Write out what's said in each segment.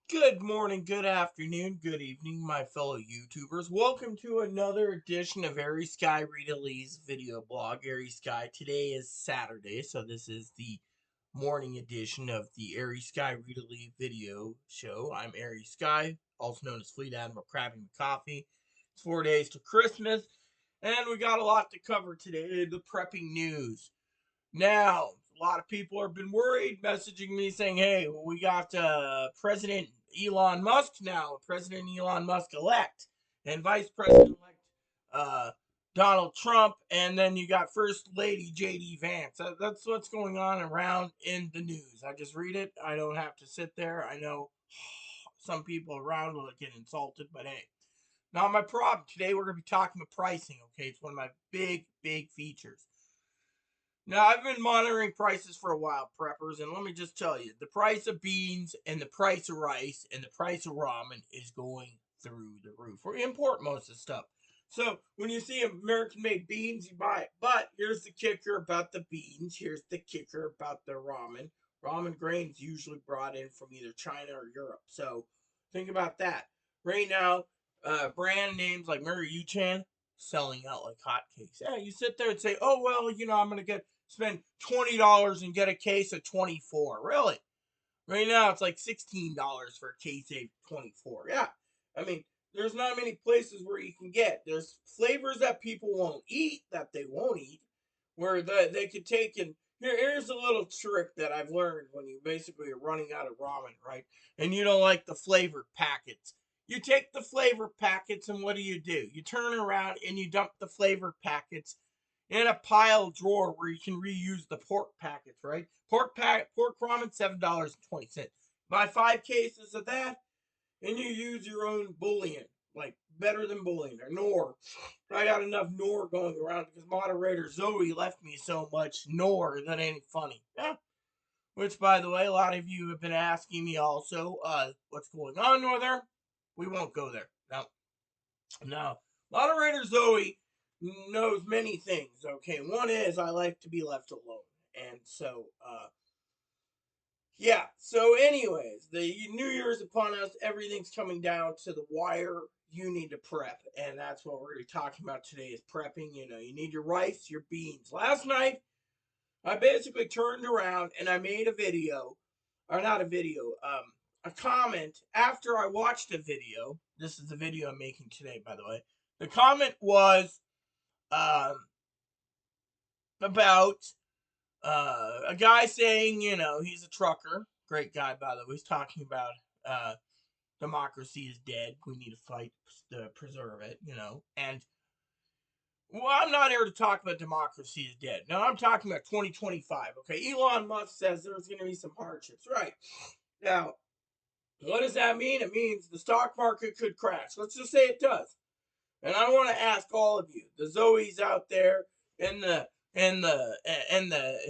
Good morning, good afternoon, good evening, my fellow YouTubers. Welcome to another edition of Airy Sky Rita Lee's video blog. Airy Sky. Today is Saturday, so this is the morning edition of the Airy Sky Rita Lee video show. I'm Airy Sky, also known as Fleet Admiral Crabbing Coffee. It's 4 days to Christmas, and we got a lot to cover today. The prepping news. Now, a lot of people have been worried, messaging me saying, hey, we got President Elon Musk now, President Elon Musk elect, and Vice President elect uh, Donald Trump, and then you got First Lady J.D. Vance. That's what's going on around in the news. I just read it. I don't have to sit there. I know some people around will get insulted, but hey, not my problem. Today we're going to be talking about pricing, okay? It's one of my big features. Now, I've been monitoring prices for a while, preppers, and let me just tell you, the price of beans and the price of rice and the price of ramen is going through the roof. We import most of the stuff. So when you see American-made beans, you buy it. But here's the kicker about the beans. Here's the kicker about the ramen. Ramen grains usually brought in from either China or Europe. So think about that. Right now, brand names like Mary Uchan selling out like hotcakes. Yeah, you sit there and say, oh, well, I'm going to spend $20 and get a case of 24. Really? Right now it's like $16 for a case of 24. Yeah. I mean, there's not many places where you can get. There's flavors that people won't eat, that they won't eat, where they could take and here's a little trick that I've learned when you basically are running out of ramen, right? And you don't like the flavor packets. You take the flavor packets and what do? You turn around and you dump the flavor packets in a pile drawer where you can reuse the pork packets, right? Pork ramen, $7.20. Buy 5 cases of that, and you use your own bouillon, like better than bouillon or Nor. I got enough Nor going around because moderator Zoe left me so much Nor that ain't funny. Yeah. Which, by the way, a lot of you have been asking me also, what's going on over there? We won't go there. No. Moderator Zoe knows many things. Okay, one is I like to be left alone, and so yeah. So, anyways, the New Year's upon us. Everything's coming down to the wire. You need to prep, and that's what we're going to be talking about today. Is prepping. You need your rice, your beans. Last night, I basically turned around and I made a video, or not a video, a comment after I watched a video. This is the video I'm making today, by the way. The comment was um, about a guy saying, he's a trucker. Great guy, by the way. He's talking about democracy is dead. We need to fight to preserve it. And, well, I'm not here to talk about democracy is dead. No, I'm talking about 2025. Okay, Elon Musk says there's going to be some hardships. Right. Now, what does that mean? It means the stock market could crash. Let's just say it does. And I want to ask all of you, the Zoes out there, and the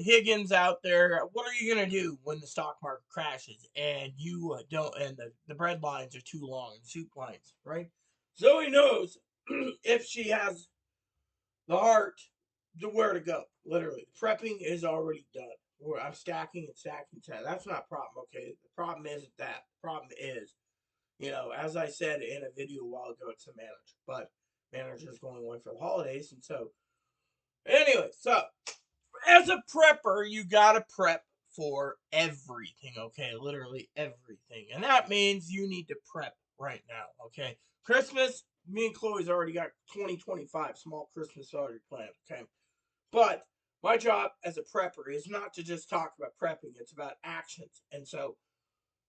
Higgins out there, what are you gonna do when the stock market crashes and you don't, and the bread lines are too long and soup lines, right? Zoe knows if she has the heart to where to go. Literally, prepping is already done. I'm stacking and stacking. That's not a problem. Okay, the problem isn't that. The problem is as I said in a video a while ago, it's the manager. But manager's going away for the holidays. And so, anyway, so as a prepper, you got to prep for everything, okay? Literally everything. And that means you need to prep right now, okay? Christmas, me and Chloe's already got 2025 small Christmas already planned, okay? But my job as a prepper is not to just talk about prepping, it's about actions. And so,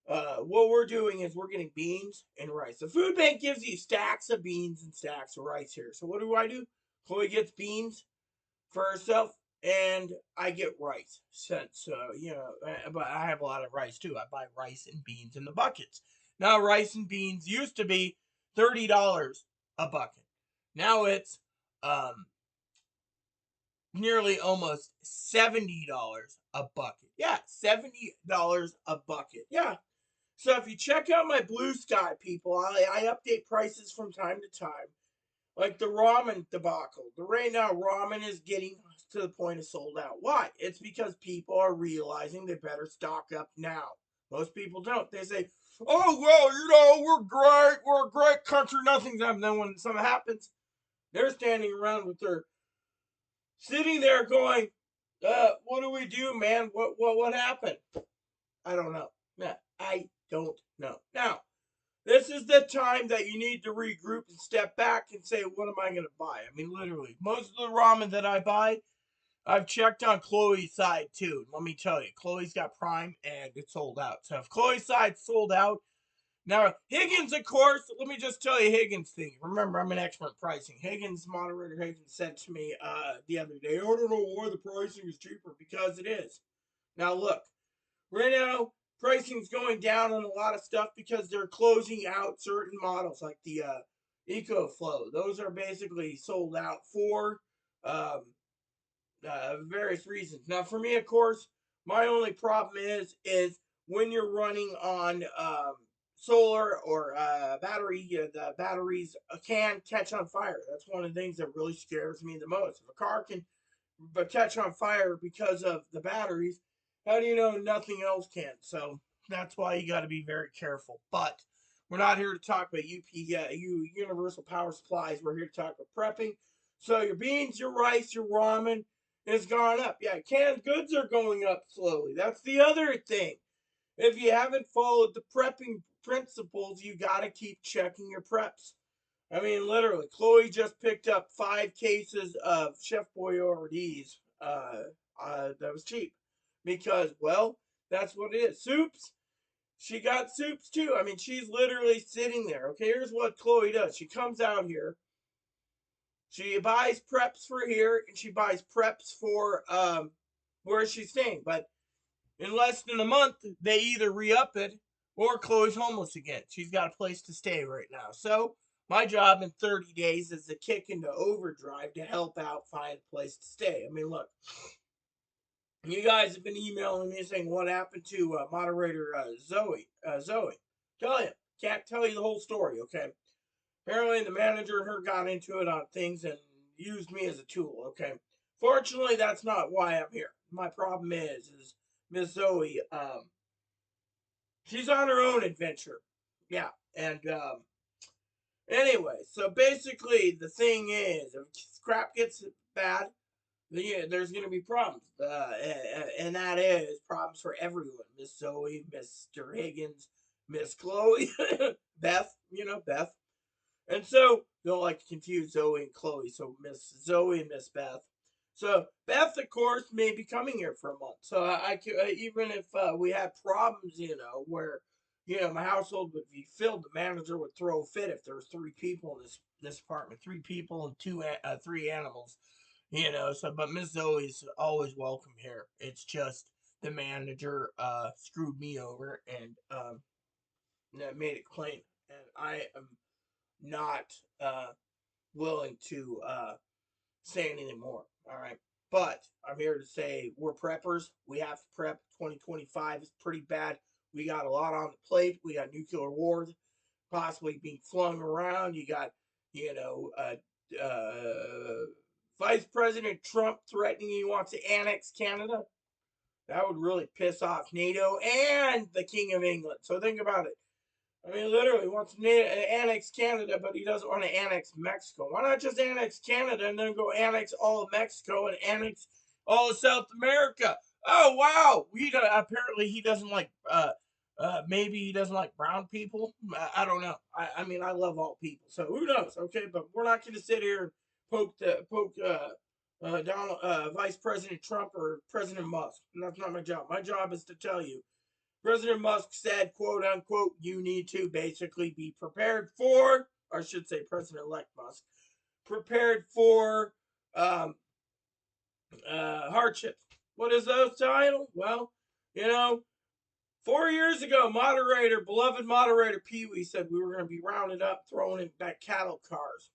what we're doing is we're getting beans and rice. The food bank gives you stacks of beans and stacks of rice here. So what do? Chloe gets beans for herself, and I get rice. Since but I have a lot of rice too. I buy rice and beans in the buckets. Now rice and beans used to be $30 a bucket. Now it's nearly almost $70 a bucket. Yeah, $70 a bucket. Yeah, so if you check out my Blue Sky, people, I update prices from time to time. Like the ramen debacle. Right now, ramen is getting to the point of sold out. Why? It's because people are realizing they better stock up now. Most people don't. They say, "Oh well, you know, we're a great country, nothing's happening." Then when something happens, they're standing around with their sitting there going, what do we do, man? What happened? I don't know. Yeah, I don't know. Now, this is the time that you need to regroup and step back and say, what am I going to buy? I mean, literally, most of the ramen that I buy, I've checked on Chloe's side too. Let me tell you, Chloe's got Prime and it's sold out. So if Chloe's side's sold out, now Higgins, of course, let me just tell you Higgins thing. Remember, I'm an expert in pricing. Moderator Higgins said to me the other day, I don't know why the pricing is cheaper, because it is. Now look, right now, pricing's going down on a lot of stuff because they're closing out certain models like the EcoFlow. Those are basically sold out for um, various reasons. Now, for me, of course, my only problem is when you're running on solar or battery, the batteries can catch on fire. That's one of the things that really scares me the most. If a car can but catch on fire because of the batteries, how do you know nothing else can? So that's why you got to be very careful. But we're not here to talk about Universal Power Supplies. We're here to talk about prepping. So your beans, your rice, your ramen has gone up. Yeah, canned goods are going up slowly. That's the other thing. If you haven't followed the prepping principles, you got to keep checking your preps. I mean, literally, Chloe just picked up 5 cases of Chef Boyardee's. That was cheap because, well, that's what it is. Soups. She got soups too. I mean, she's literally sitting there. Okay, here's what Chloe does. She comes out here. She buys preps for here, and she buys preps for where she's staying. But in less than a month, they either re-up it or Chloe's homeless again. She's got a place to stay right now. So my job in 30 days is to kick into overdrive to help out find a place to stay. I mean, look, you guys have been emailing me saying what happened to moderator Zoe. Zoe, tell you, can't tell you the whole story. Okay, apparently the manager and her got into it on things and used me as a tool. Okay, fortunately that's not why I'm here. My problem is Miss Zoe. She's on her own adventure. Yeah, and anyway, so basically the thing is, if crap gets bad, yeah, there's going to be problems, and that is problems for everyone. Miss Zoe, Mr. Higgins, Miss Chloe, Beth. You know Beth, and so don't like to confuse Zoe and Chloe. So Miss Zoe and Miss Beth. So Beth, of course, may be coming here for a month. So I could, even if we had problems, where my household would be filled, the manager would throw a fit if there was 3 people in this apartment, 3 people and three animals. So but Miss Zoe's always welcome here. It's just the manager screwed me over and made it plain, and I am not willing to say anything more. All right. But I'm here to say we're preppers. We have to prep. 2025 is pretty bad. We got a lot on the plate. We got nuclear wars possibly being flung around. You got, you know, Vice President Trump threatening he wants to annex Canada. That would really piss off NATO and the King of England. So think about it. I mean, literally he wants to annex Canada, but he doesn't want to annex Mexico. Why not just annex Canada and then go annex all of Mexico and annex all of South America? Oh wow! Apparently he doesn't like. Maybe he doesn't like brown people. I don't know. I mean, I love all people, so who knows? Okay, but we're not going to sit here and poke Donald Vice President Trump or President Musk. That's not my job. My job is to tell you President Musk said, quote unquote, you need to basically be prepared for, or I should say, President elect Musk, prepared for um, hardships. What is those title? Well, you know, 4 years ago, beloved moderator Pee Wee said we were going to be rounded up, thrown in back cattle cars.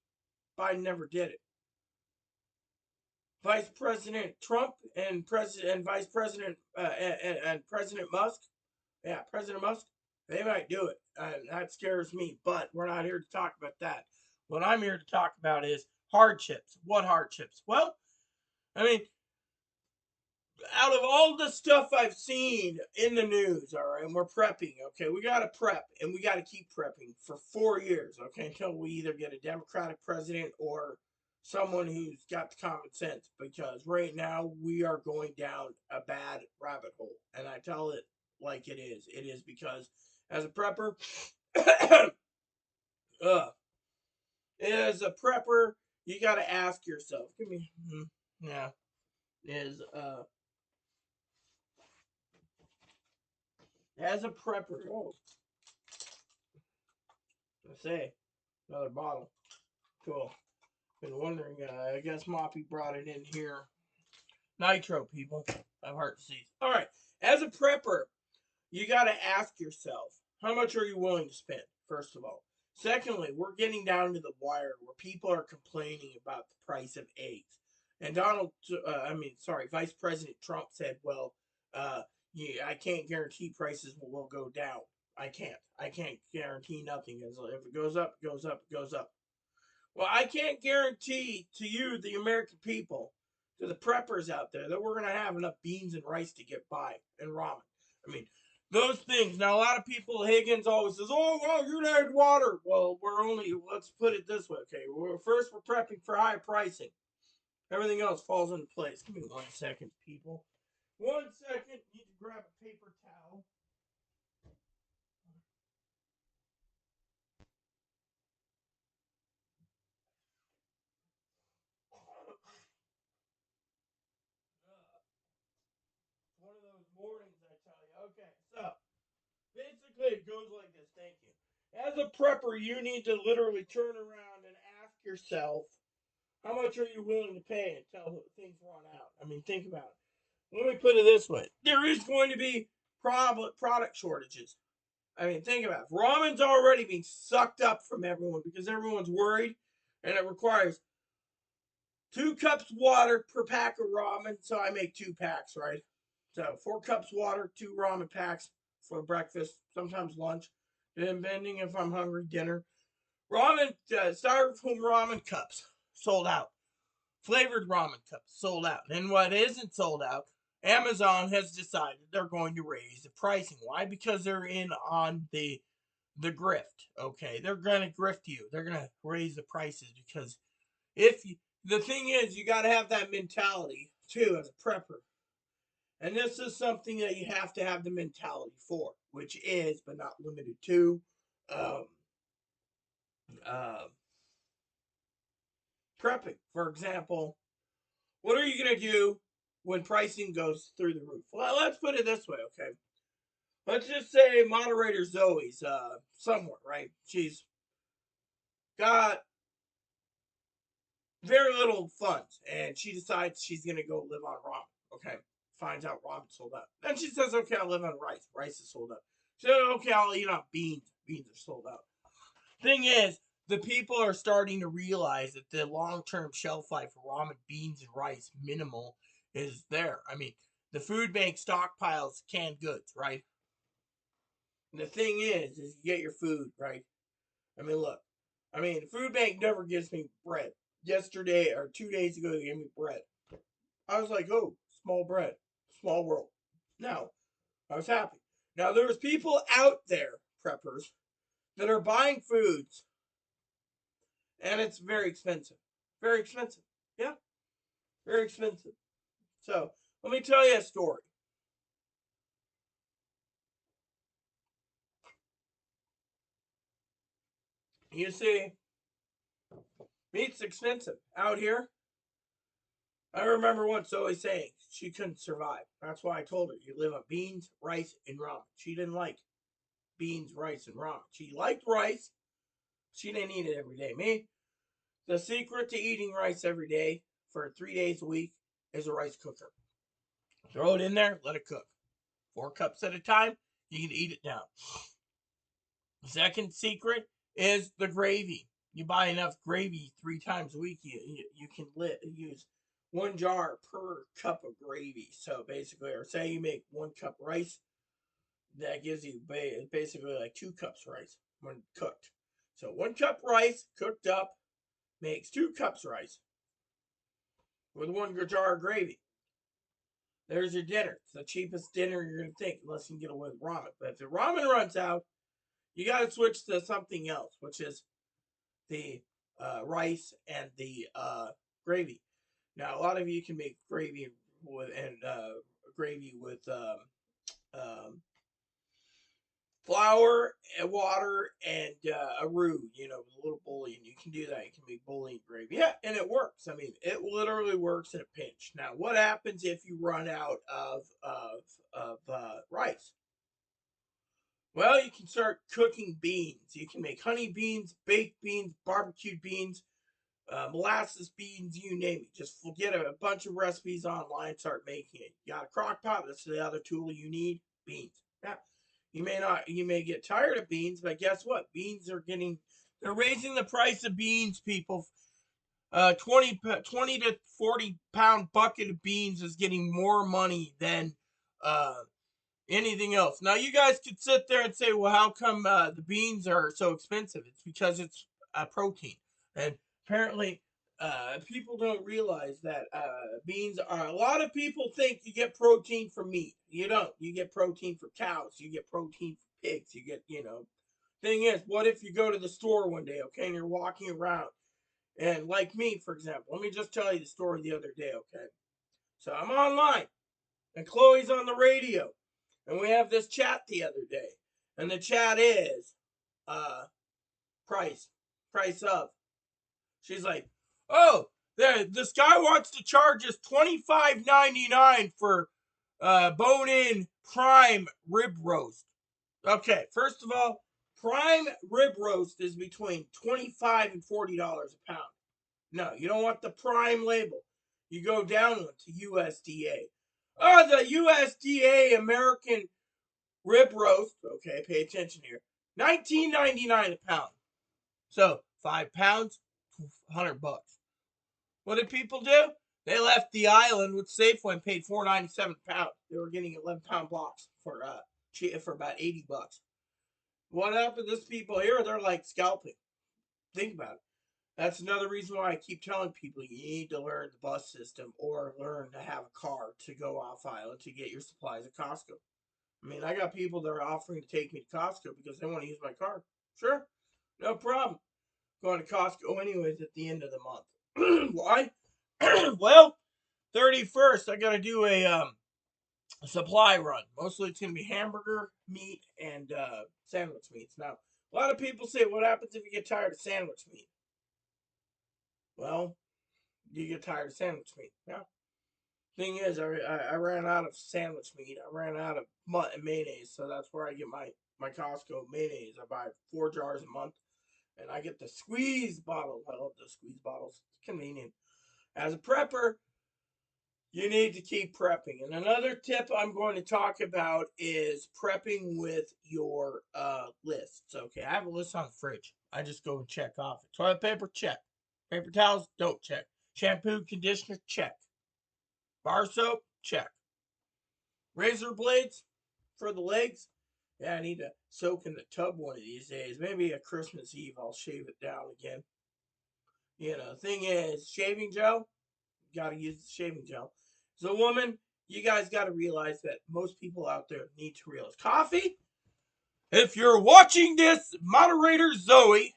Biden never did it. Vice President Trump and Vice President and President Musk, yeah, President Musk, they might do it. That scares me, but we're not here to talk about that. What I'm here to talk about is hardships. What hardships? Well, I mean, out of all the stuff I've seen in the news, all right, and we're prepping, okay, we got to prep and we got to keep prepping for 4 years, okay, until we either get a Democratic president or someone who's got the common sense, because right now we are going down a bad rabbit hole. And I tell it like it is. It is because as a prepper, uh, as a prepper, you got to ask yourself, give me, yeah, is, as a prepper, oh, I say, another bottle. Cool. Been wondering, I guess Moppy brought it in here. Nitro, people. I have heart disease. All right. As a prepper, you got to ask yourself, how much are you willing to spend, first of all? Secondly, we're getting down to the wire where people are complaining about the price of eggs. And Vice President Trump said, well, yeah, I can't guarantee prices will go down. I can't. I can't guarantee nothing. If it goes up, it goes up, it goes up. Well, I can't guarantee to you, the American people, to the preppers out there, that we're going to have enough beans and rice to get by and ramen. I mean, those things. Now, a lot of people, Higgins always says, oh, well, you need water. Well, let's put it this way, okay? We're prepping for high pricing. Everything else falls into place. Give me 1 second, people. 1 second. Need to grab a paper towel. One of those mornings, I tell you. Okay, so basically, it goes like this. Thank you. As a prepper, you need to literally turn around and ask yourself, how much are you willing to pay until things run out? I mean, think about it. Let me put it this way: there is going to be product shortages. I mean, think about it. Ramen's already being sucked up from everyone because everyone's worried, and it requires 2 cups water per pack of ramen. So I make 2 packs, right? So 4 cups water, 2 ramen packs for breakfast, sometimes lunch, depending if I'm hungry, dinner. Ramen, styrofoam ramen cups sold out. Flavored ramen cups sold out. And what isn't sold out, Amazon has decided they're going to raise the pricing. Why? Because they're in on the grift. Okay, they're gonna grift you. They're gonna raise the prices because if you, the thing is, you got to have that mentality too as a prepper. And this is something that you have to have the mentality for, which is, but not limited to, um, uh, prepping. For example, what are you going to do when pricing goes through the roof? Well, let's put it this way, okay? Let's just say moderator Zoe's somewhere, right? She's got very little funds, and she decides she's going to go live on ramen, okay? Finds out ramen sold out. Then she says, okay, I'll live on rice. Rice is sold out. She says, okay, I'll eat on beans. Beans are sold out. Thing is, the people are starting to realize that the long-term shelf life for ramen, beans, and rice minimal is there. I mean, the food bank stockpiles canned goods, right? And the thing is you get your food, right? I mean, look. I mean, the food bank never gives me bread. Yesterday or 2 days ago, they gave me bread. I was like, oh, small bread, small world. Now, I was happy. Now, there's people out there, preppers, that are buying foods, and it's very expensive. Very expensive. Yeah, very expensive. So, let me tell you a story. You see, meat's expensive out here. I remember once Zoe saying she couldn't survive. That's why I told her you live on beans, rice, and ramen. She didn't like beans, rice, and ramen. She liked rice. She didn't eat it every day. Me, the secret to eating rice every day for 3 days a week is a rice cooker. Throw it in there, let it cook. 4 cups at a time, you can eat it down. Second secret is the gravy. You buy enough gravy 3 times a week, you can use 1 jar per cup of gravy. So basically, or say you make 1 cup rice, that gives you basically like 2 cups rice when cooked. So 1 cup rice cooked up makes 2 cups rice with 1 jar of gravy. There's your dinner. It's the cheapest dinner you're gonna think, unless you can get away with ramen. But if the ramen runs out, you got to switch to something else, which is the rice and the gravy. Now, a lot of you can make gravy with flour and water and a roux, a little bouillon. You can do that. You can make bouillon gravy. Yeah, and it works. I mean, it literally works in a pinch. Now, what happens if you run out of rice? Well, you can start cooking beans. You can make honey beans, baked beans, barbecued beans, molasses beans, you name it. Just get a bunch of recipes online, start making it. You got a crock pot, that's the other tool you need, beans. Yeah. You may get tired of beans, but guess what? They're raising the price of beans, people. 20 to 40 pound bucket of beans is getting more money than uh, anything else. Now, you guys could sit there and say, well, how come the beans are so expensive? It's because it's protein. And apparently, people don't realize that beans are. A lot of people think you get protein from meat. You don't. You get protein from cows. You get protein from pigs. Thing is, what if you go to the store one day, okay, and you're walking around, and like me, for example, let me just tell you the story the other day, okay? So I'm online, and Chloe's on the radio. And we have this chat the other day. And the chat is uh price. Price of. She's like, oh, this guy wants to charge us $25.99 for bone-in prime rib roast. Okay, first of all, prime rib roast is between $25 and $40 a pound. No, you don't want the prime label. You go down to USDA. Oh, the USDA American rib roast, okay, pay attention here. $19.99 a pound. So 5 pounds, $100. What did people do? They left the island with Safeway and paid $4.97 a pound. They were getting 11-pound blocks for about $80. What happened to these people here? They're like scalping. Think about it. That's another reason why I keep telling people you need to learn the bus system or learn to have a car to go off island to get your supplies at Costco. I mean, I got people that are offering to take me to Costco because they want to use my card. Sure, no problem. Going to Costco anyways at the end of the month. Why? Well, 31st, I got to do a supply run. Mostly it's going to be hamburger, meat, and sandwich meats. Now, a lot of people say, what happens if you get tired of sandwich meat? Well, you get tired of sandwich meat. Yeah. Thing is, I ran out of sandwich meat. I ran out of mayonnaise, so that's where I get my Costco mayonnaise. I buy 4 jars a month, and I get the squeeze bottle. I love the squeeze bottles. It's convenient. As a prepper, you need to keep prepping. And another tip I'm going to talk about is prepping with your lists. Okay, I have a list on the fridge. I just go and check off it. Toilet paper, check. Paper towels, don't check. Shampoo, conditioner, check. Bar soap, check. Razor blades for the legs. Yeah, I need to soak in the tub one of these days. Maybe at Christmas Eve I'll shave it down again. Thing is, shaving gel, gotta use the shaving gel. As a woman, you guys gotta realize that most people out there need to realize coffee. If you're watching this, moderator Zoe,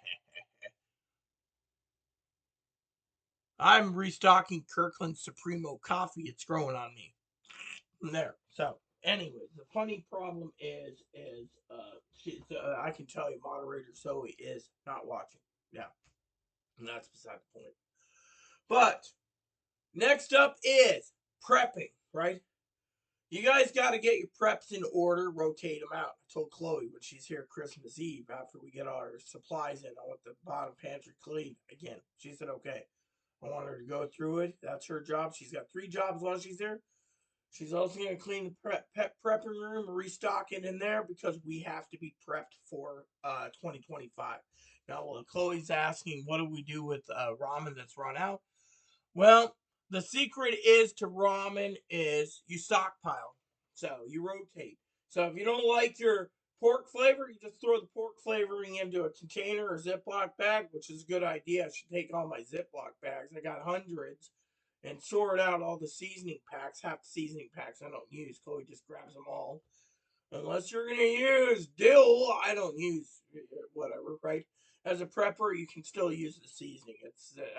I'm restocking Kirkland Supremo coffee. It's growing on me. There. So, anyways, the funny problem is I can tell you, moderator Zoe is not watching. Yeah, and that's beside the point. But next up is prepping, right? You guys got to get your preps in order, rotate them out. I told Chloe when she's here Christmas Eve after we get all our supplies in, I want the bottom pantry clean again. She said, okay. I want her to go through it. That's her job. She's got 3 jobs while she's there. She's also going to clean the prepping room, restock it in there because we have to be prepped for 2025. Now, Chloe's asking, what do we do with ramen that's run out? Well, the secret is to ramen is you stockpile. So you rotate. So if you don't like your pork flavor, you just throw the pork flavoring into a container or Ziploc bag, which is a good idea. I should take all my Ziploc bags. I got hundreds and sort out all the seasoning packs. Half the seasoning packs I don't use. Chloe just grabs them all. Unless you're going to use dill, I don't use whatever, right? As a prepper, you can still use the seasoning.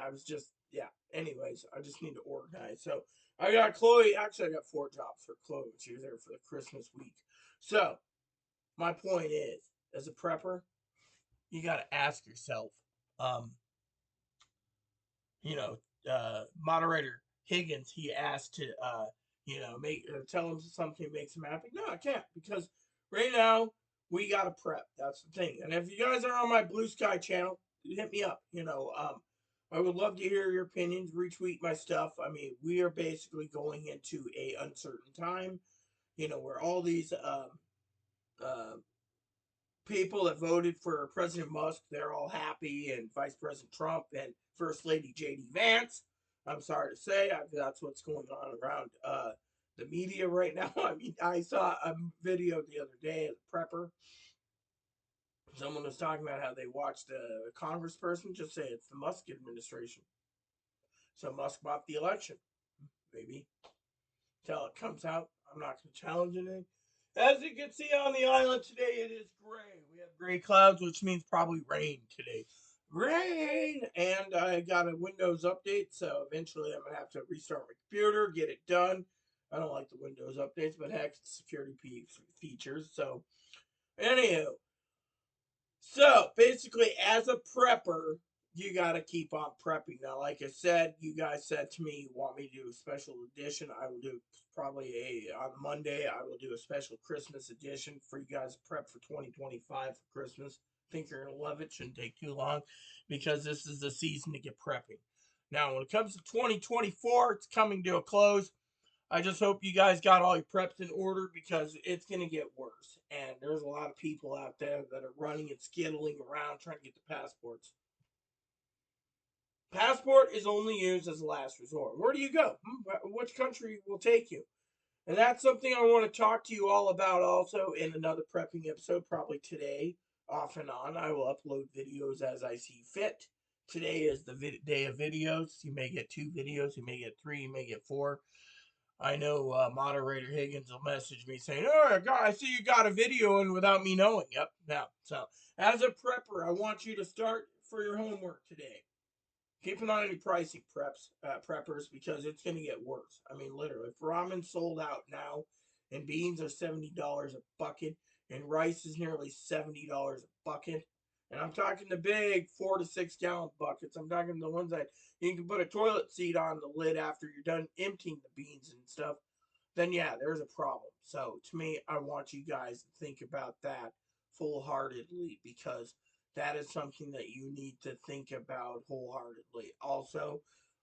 I was just, yeah. Anyways, I just need to organize. So I got Chloe, actually, I got 4 jobs for Chloe. She was there for the Christmas week. So my point is, as a prepper, you got to ask yourself, um, you know, moderator Higgins, he asked to, make tell him something makes him happy. No, I can't because right now we got to prep. That's the thing. And if you guys are on my Blue Sky channel, hit me up. I would love to hear your opinions. Retweet my stuff. I mean, we are basically going into a uncertain time. Where all these uh, people that voted for President Musk, they're all happy, and Vice President Trump and First Lady J.D. Vance. I'm sorry to say, that's what's going on around the media right now. I mean, I saw a video the other day as a prepper. Someone was talking about how they watched a congressperson just say it's the Musk administration. So Musk bought the election. Maybe. Till it comes out. I'm not going to challenge anything. As you can see on the island today, it is gray. We have gray clouds, which means probably rain today. Rain! And I got a Windows update, so eventually I'm going to have to restart my computer, get it done. I don't like the Windows updates, but heck, it's security features. So, anywho, so basically, as a prepper, you got to keep on prepping. Now, like I said, you guys said to me you want me to do a special edition. I will do probably on Monday. I will do a special Christmas edition for you guys to prep for 2025 for Christmas. I think you're gonna love it. Shouldn't take too long because this is the season to get prepping. Now, when it comes to 2024, it's coming to a close. I just hope you guys got all your preps in order because it's going to get worse. And there's a lot of people out there that are running and skittling around trying to get the passports. Passport is only used as a last resort. Where do you go? Which country will take you? And that's something I want to talk to you all about also in another prepping episode, probably today, off and on. I will upload videos as I see fit. Today is the day of videos. You may get 2 videos, you may get 3, you may get 4. I know moderator Higgins will message me saying, "Oh, God, I see you got a video in without me knowing." Yep. Now, so as a prepper, I want you to start for your homework today. Keep an eye on your pricing preppers, because it's going to get worse. I mean, literally, if ramen's sold out now, and beans are $70 a bucket, and rice is nearly $70 a bucket, and I'm talking the big 4 to 6 gallon buckets. I'm talking the ones that you can put a toilet seat on the lid after you're done emptying the beans and stuff. Then yeah, there's a problem. So to me, I want you guys to think about that full heartedly, because that is something that you need to think about wholeheartedly. Also,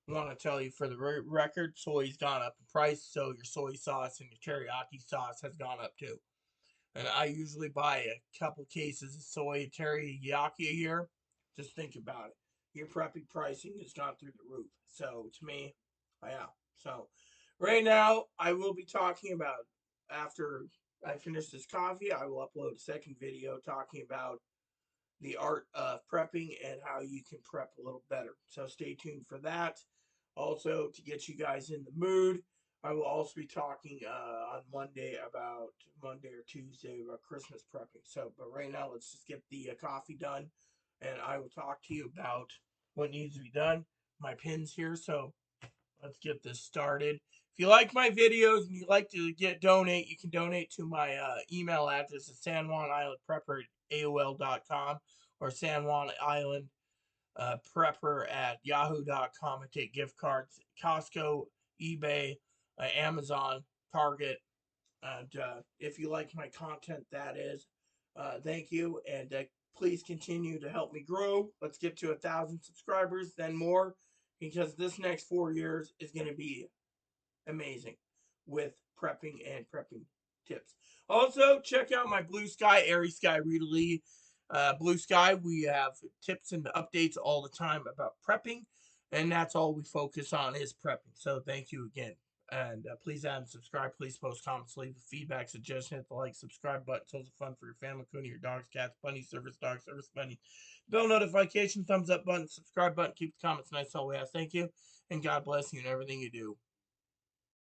I want to tell you for the record, soy's gone up in price, so your soy sauce and your teriyaki sauce has gone up too. And I usually buy a couple cases of soy teriyaki a year. Just think about it. Your prepping pricing has gone through the roof. So to me, yeah. So right now, I will be talking about, after I finish this coffee, I will upload a second video talking about the art of prepping and how you can prep a little better. So stay tuned for that. Also, to get you guys in the mood, I will also be talking on Monday or Tuesday about Christmas prepping. So, but right now, let's just get the coffee done, and I will talk to you about what needs to be done. My pin's here, so let's get this started. If you like my videos and you like to donate, you can donate to my email address at San Juan Island Prepper at AOL.com or San Juan Island Prepper at Yahoo.com. I take gift cards, Costco, eBay, Amazon, Target. And if you like my content, that is, thank you. And please continue to help me grow. Let's get to 1,000 subscribers, then more, because this next 4 years is going to be amazing with prepping and prepping tips. Also, check out my Blue Sky, Airy Sky Rita Lee. Blue Sky, we have tips and updates all the time about prepping, and that's all we focus on is prepping. So thank you again. And please add and subscribe. Please post comments, leave feedback, suggestion, hit the like, subscribe button. Tons of fun for your family, including your dogs, cats, bunny, service dog, service bunny. Bell notification, thumbs up button, subscribe button. Keep the comments nice. All we ask. Thank you, and God bless you in everything you do.